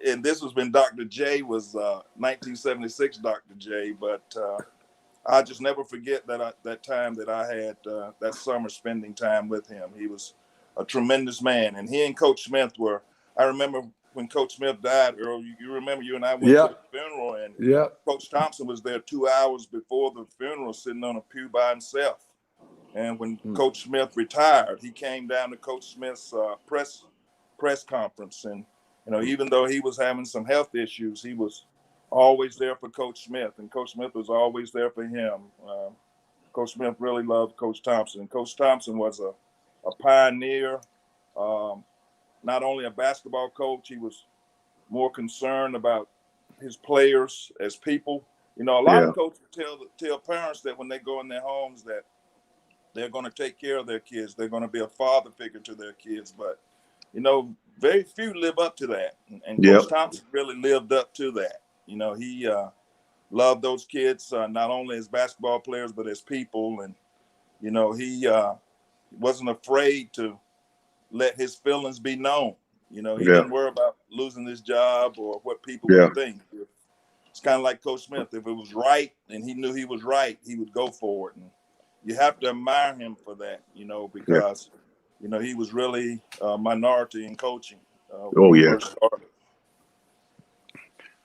and this was when Dr. J was 1976 Dr. J, but I just never forget that time that I had that summer spending time with him. He was a tremendous man, and he and Coach Smith were. I remember when Coach Smith died, Earl. You remember you and I went to the funeral, and Coach Thompson was there 2 hours before the funeral, sitting on a pew by himself. And when Coach Smith retired, he came down to Coach Smith's press conference, and even though he was having some health issues, he was always there for Coach Smith, and Coach Smith was always there for him. Coach Smith really loved Coach Thompson. Coach Thompson was a pioneer, not only a basketball coach. He was more concerned about his players as people. A lot of coaches tell parents that when they go in their homes that they're going to take care of their kids. They're going to be a father figure to their kids. But, very few live up to that. And Coach Thompson really lived up to that. He loved those kids, not only as basketball players, but as people. And, he wasn't afraid to let his feelings be known. He didn't worry about losing his job or what people would think. It's kind of like Coach Smith. If it was right and he knew he was right, he would go for it. And you have to admire him for that, because, he was really a minority in coaching. When he first started.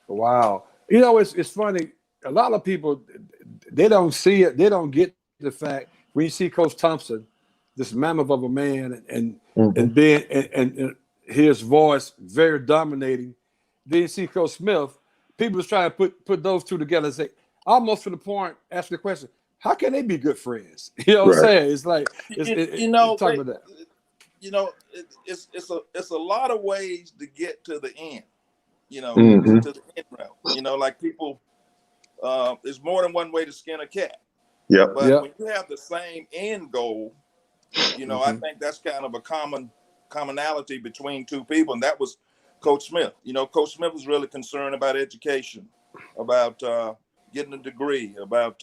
Wow. It's funny. A lot of people, they don't see it. They don't get the fact when you see Coach Thompson, this mammoth of a man, and being and his voice very dominating. Then you see Coach Smith. People is trying to put those two together and say, almost to the point, ask the question, how can they be good friends? You know what I'm saying? It's like, talk about that. You know, it's a lot of ways to get to the end, you know, Mm-hmm. to the end route. You know, like people, there's more than one way to skin a cat. Yep. But when you have the same end goal, you know, I think that's kind of a commonality between two people. And that was Coach Smith. You know, Coach Smith was really concerned about education, about getting a degree, about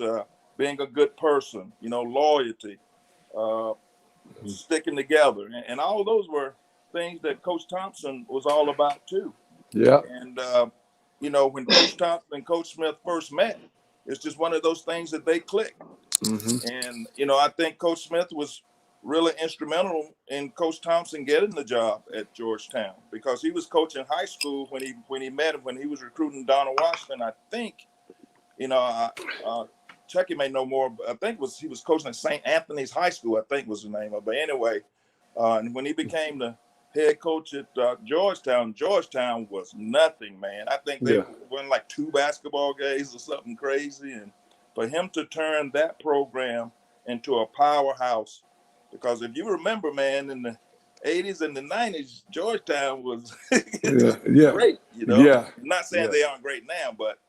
being a good person, you know, loyalty, sticking together. And all of those were things that Coach Thompson was all about too. Yeah. And, you know, when Coach Thompson and Coach Smith first met, it's just one of those things that they clicked. And, you know, I think Coach Smith was really instrumental in Coach Thompson getting the job at Georgetown, because he was coaching high school when he met him, when he was recruiting Donald Washington. I think, you know, Chucky may know more, but I think he was coaching at St. Anthony's High School, I think was the name of it. But anyway, and when he became the head coach at Georgetown was nothing, man. I think they won like 2 basketball games or something crazy. And for him to turn that program into a powerhouse, because if you remember, man, in the 80s and the 90s, Georgetown was great. You know, I'm not saying they aren't great now, but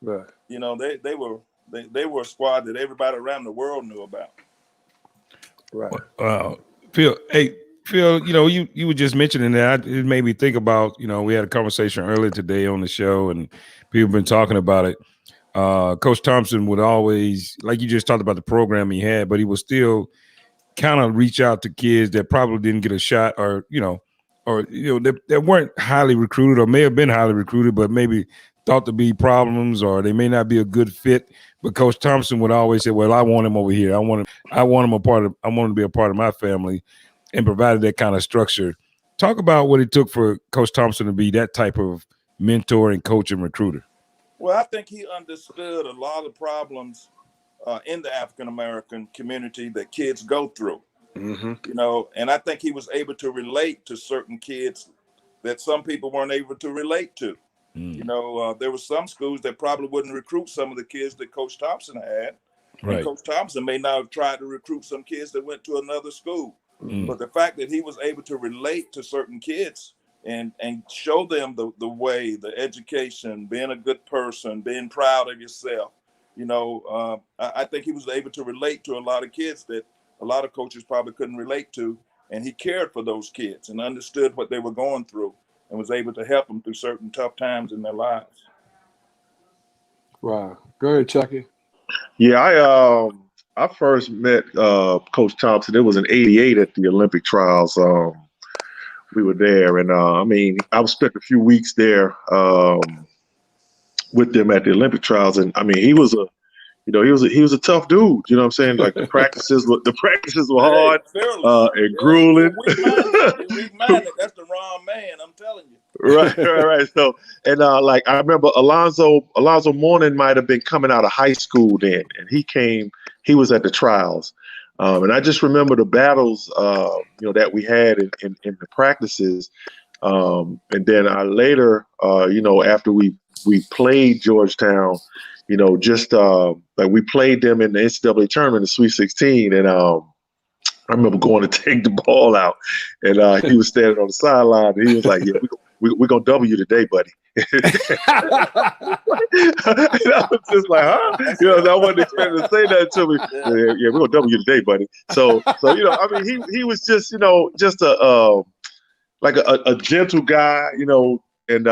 you know, they were a squad that everybody around the world knew about. Right. Phil, you know, you were just mentioning that. It made me think about, you know, we had a conversation earlier today on the show, and people have been talking about it. Coach Thompson would always, like you just talked about the program he had, but he would still kind of reach out to kids that probably didn't get a shot, or that weren't highly recruited, or may have been highly recruited, but maybe thought to be problems, or they may not be a good fit. But Coach Thompson would always say, "Well, I want him over here. I want him to be a part of my family," and provided that kind of structure. Talk about what it took for Coach Thompson to be that type of mentor and coach and recruiter. Well, I think he understood a lot of problems in the African-American community that kids go through, you know, and I think he was able to relate to certain kids that some people weren't able to relate to. You know, there were some schools that probably wouldn't recruit some of the kids that Coach Thompson had. Right. And Coach Thompson may not have tried to recruit some kids that went to another school. But the fact that he was able to relate to certain kids and show them the way, the education, being a good person, being proud of yourself, you know, I think he was able to relate to a lot of kids that a lot of coaches probably couldn't relate to. And he cared for those kids and understood what they were going through and was able to help them through certain tough times in their lives. Wow. Go ahead, Chucky. Yeah, I first met Coach Thompson. It was in '88 at the Olympic trials. We were there, and I mean, I spent a few weeks there with them at the Olympic trials, and I mean, he was a tough dude. You know what I'm saying? Like the practices were hard and grueling. Weak-minded, that's the wrong man. I'm telling you. Right. So, and like I remember Alonzo Mourning might have been coming out of high school then, and he was at the trials. And I just remember the battles, that we had in the practices. And then later, after we played Georgetown, just like we played them in the NCAA tournament, the Sweet 16, and I remember going to take the ball out, and he was standing on the sideline, and he was like, "Yeah, we're gonna W today, buddy." And I was just like, "Huh?" I wasn't expecting to say that to me. Yeah, we're gonna W today, buddy. So I mean, he was just just a gentle guy, and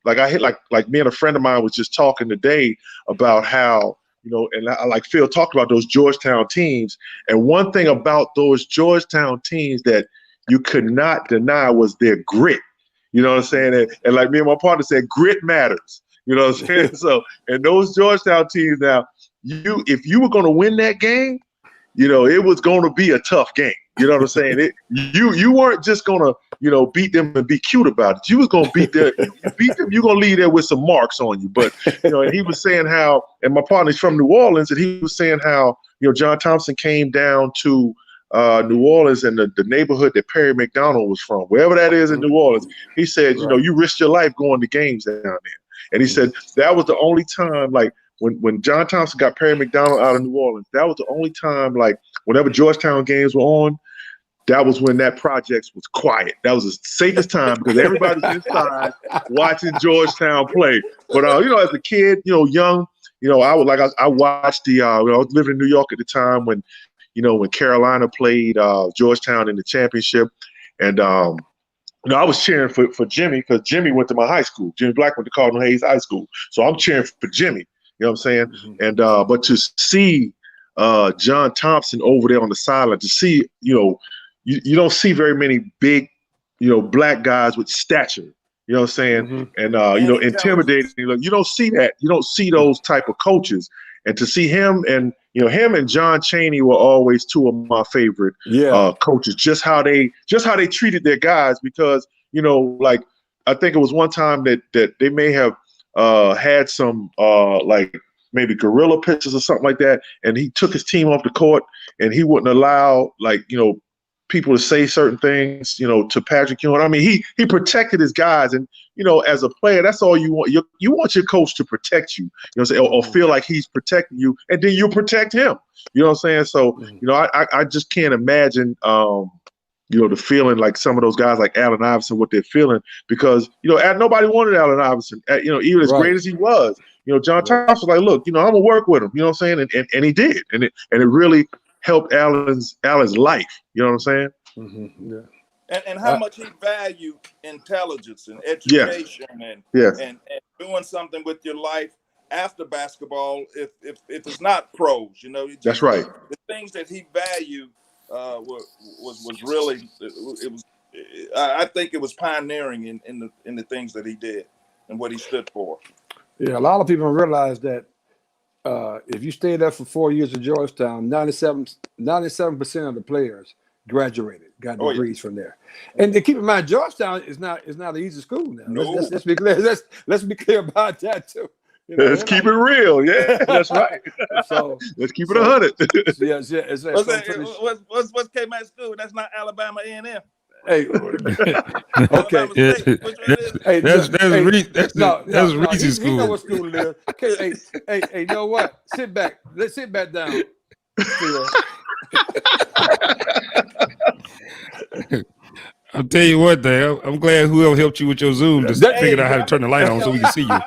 like me and a friend of mine was just talking today about how. And like Phil talked about those Georgetown teams. And one thing about those Georgetown teams that you could not deny was their grit. You know what I'm saying? And like me and my partner said, grit matters. You know what I'm saying? So, and those Georgetown teams now, if you were going to win that game, it was going to be a tough game. You know what I'm saying? You weren't just going to, beat them and be cute about it. You was going to beat them. You beat them, you're going to leave there with some marks on you. But, and he was saying how, and my partner's from New Orleans, and he was saying how, John Thompson came down to New Orleans and the neighborhood that Perry McDonald was from, wherever that is in New Orleans. He said, you risked your life going to games down there. And he said that was the only time, like, when John Thompson got Perry McDonald out of New Orleans, that was the only time, like, whenever Georgetown games were on, that was when that project was quiet. That was the safest time because everybody was inside watching Georgetown play. But as a kid, young, I watched I was living in New York at the time when Carolina played Georgetown in the championship, and I was cheering for Jimmy because Jimmy went to my high school. Jimmy Black went to Cardinal Hayes High School, so I'm cheering for Jimmy. You know what I'm saying? Mm-hmm. And but to see John Thompson over there on the sideline, to see you don't see very many big black guys with stature. You know what I'm saying? Mm-hmm. And intimidating. You don't see that. You don't see those type of coaches. And to see him and him and John Chaney were always two of my favorite coaches. Just how they treated their guys, because like I think it was one time that they may have had some like maybe guerrilla pitches or something like that, and he took his team off the court and he wouldn't allow people to say certain things, to Patrick Ewing. I mean, he protected his guys, and as a player, that's all you want. You want your coach to protect you, or feel like he's protecting you, and then you protect him. You know what I'm saying? So, I just can't imagine, the feeling like some of those guys like Allen Iverson, what they're feeling, because nobody wanted Allen Iverson. Even as great as he was, John Thompson was like, look, I'm gonna work with him. You know what I'm saying? And he did, and it really helped Allen's life. You know what I'm saying? Mm-hmm. Yeah. And how much he valued intelligence and education and doing something with your life after basketball. If it's not pros, that's right. The things that he valued was really it was. I think it was pioneering in the things that he did and what he stood for. Yeah, a lot of people don't realize that. If you stayed there for 4 years at Georgetown, 97% of the players graduated, got degrees from there. And to keep in mind, Georgetown is not an easy school now. No. Let's be clear. Let's be clear about that too. Let's keep it real. Yeah, that's right. So let's keep it 100. What's K-Mac school? That's not Alabama A&M. Hey, okay. Hey, that's Reese's school. He know what school it is. Okay, hey, you know what? Sit back. Let's sit back down. I'll tell you what, though. I'm glad whoever helped you with your Zoom just figured out how to turn the light on so we can see you.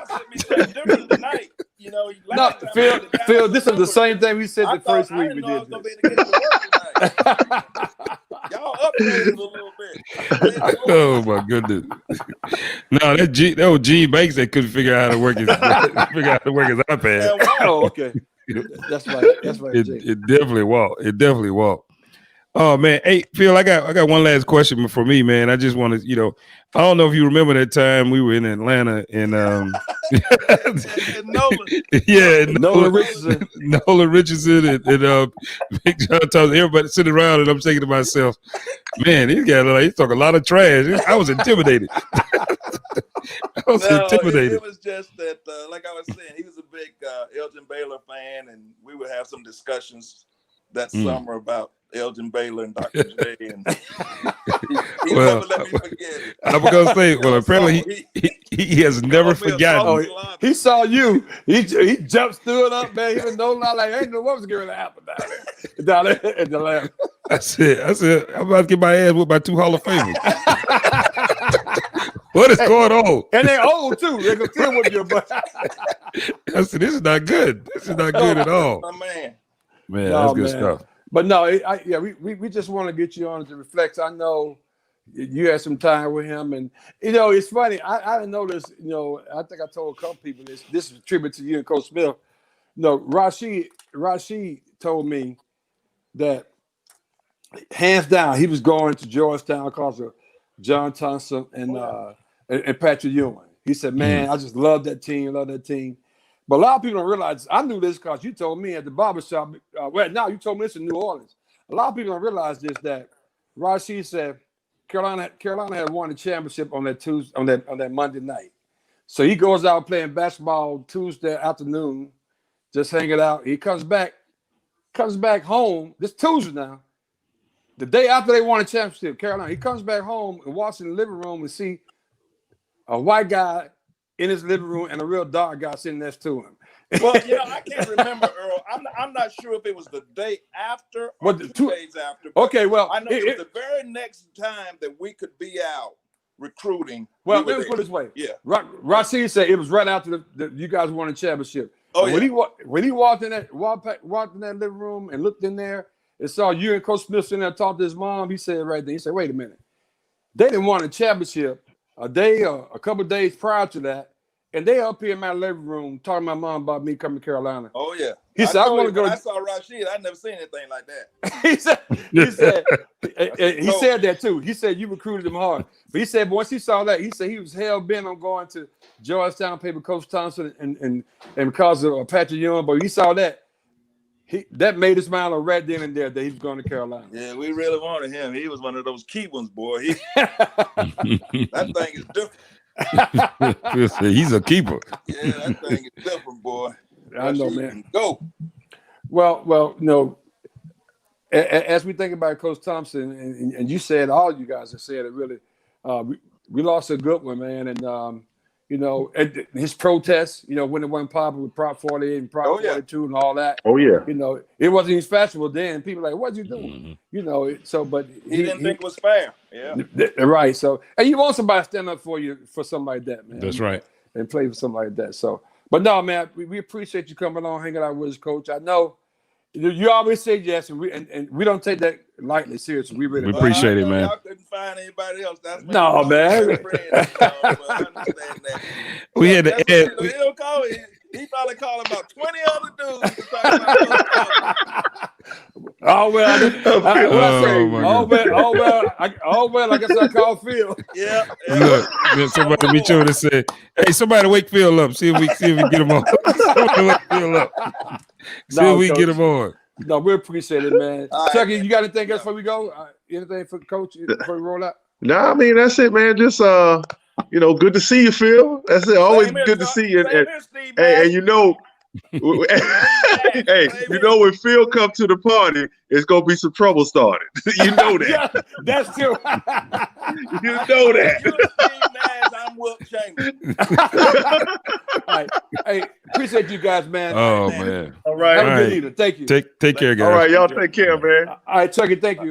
No, Phil, this is the same thing we said the first week we did this. Y'all upgraded a little bit. Oh my goodness! No, that was Gene Banks that couldn't figure out how to work his iPad. Oh, okay. That's right. It definitely walked. Oh man, hey Phil, I got one last question for me, man. I just want to, I don't know if you remember that time we were in Atlanta and and Nolan. Yeah, Nolan Richardson. Nolan Richardson and Big John Thompson, everybody sitting around, and I'm thinking to myself, man, these guys he talk a lot of trash. I was intimidated. Intimidated. It was just that, like I was saying, he was a big Elgin Baylor fan, and we would have some discussions that summer about Elgin Baylor and Dr. J, and he never let me forget it. I'm gonna say, well, apparently he has never forgotten. He saw you. He jumped, stood up, man. Even though I ain't know what was going to happen down there in the lab. I said, I'm about to get my ass with my 2 Hall of Famers. What is going on? And they're old too. They can still with you, but I said, this is not good. This is not good at all. My man. Man, that's good stuff. But no, we just want to get you on to reflect. I know you had some time with him, and it's funny. I didn't know this. I think I told a couple people this. This is a tribute to you and Coach Smith. Rashid told me that hands down he was going to Georgetown because of John Thompson and Patrick Ewing. He said, "Man, I just love that team. But a lot of people don't realize, I knew this because you told me at the barbershop. Now you told me this in New Orleans. A lot of people don't realize this, that Rashid said Carolina had won the championship on that Tuesday, on that Monday night. So he goes out playing basketball Tuesday afternoon, just hanging out. He comes back home. This Tuesday now, the day after they won the championship, Carolina. He comes back home and walks in the living room and see a white guy in his living room and a real dark guy sitting next to him. Well, I can't remember, Earl. I'm not sure if it was the day after or 2 days after. Okay, well, I know it was the very next time that we could be out recruiting. Well, let me put it this way. Yeah. Rashid said it was right after you guys won the championship. Oh, and yeah. When he walked in that living room and looked in there and saw you and Coach Smith sitting there talking to his mom, he said right there, he said, wait a minute. They didn't won a championship a day or a couple of days prior to that. And they up here in my living room talking to my mom about me coming to Carolina. Oh, yeah. He said, I want to go. I saw Rashid. I never seen anything like that. he said that too. He said you recruited him hard. But he said once he saw that, he said he was hell bent on going to Georgetown, pay for Coach Thompson and because of Patrick Young. But he saw that. That made his mind up right then and there that he was going to Carolina. Yeah, we really wanted him. He was one of those key ones, boy. That thing is different. He's a keeper. Yeah, that thing is different, boy. I know, man. Go. Well, as we think about Coach Thompson, and you said, all you guys have said it really, we lost a good one, man. And, his protests, when it wasn't popular with Prop 48 and Prop 42 and all that. Oh, yeah. It wasn't even fashionable then. People were like, what's he doing? But he didn't think it was fair. Yeah. Right. So, and you want somebody to stand up for you for something like that, man. That's right. And play for something like that. So, but no, man, we appreciate you coming on, hanging out with us, Coach. I know you always say yes, and we don't take that lightly, seriously. We really appreciate it, man. I couldn't find anybody else. That's no, man. We had to add. He'll call me. He probably called about 20 other dudes. Oh well, I guess I call Phil. Yeah. Look, somebody be sure to say, "Hey, somebody wake Phil up. See if we get him on. Somebody wake Phil up. See if we can get him on." No, we appreciate it, man. Chucky, you got anything else before we go? Anything for Coach before we roll out? Nah, I mean that's it, man. Just good to see you, Phil. That's it. Always good to see you. And hey, and hey, when Phil come to the party, it's gonna be some trouble started. You know that. Yeah, that's true. You know that. I'm Wilt Chambers. All right. Hey, appreciate you guys, man. Oh man. All right. Have a good evening. Thank you. Take care, guys. All right, y'all take care, man. All right, Chucky, thank you.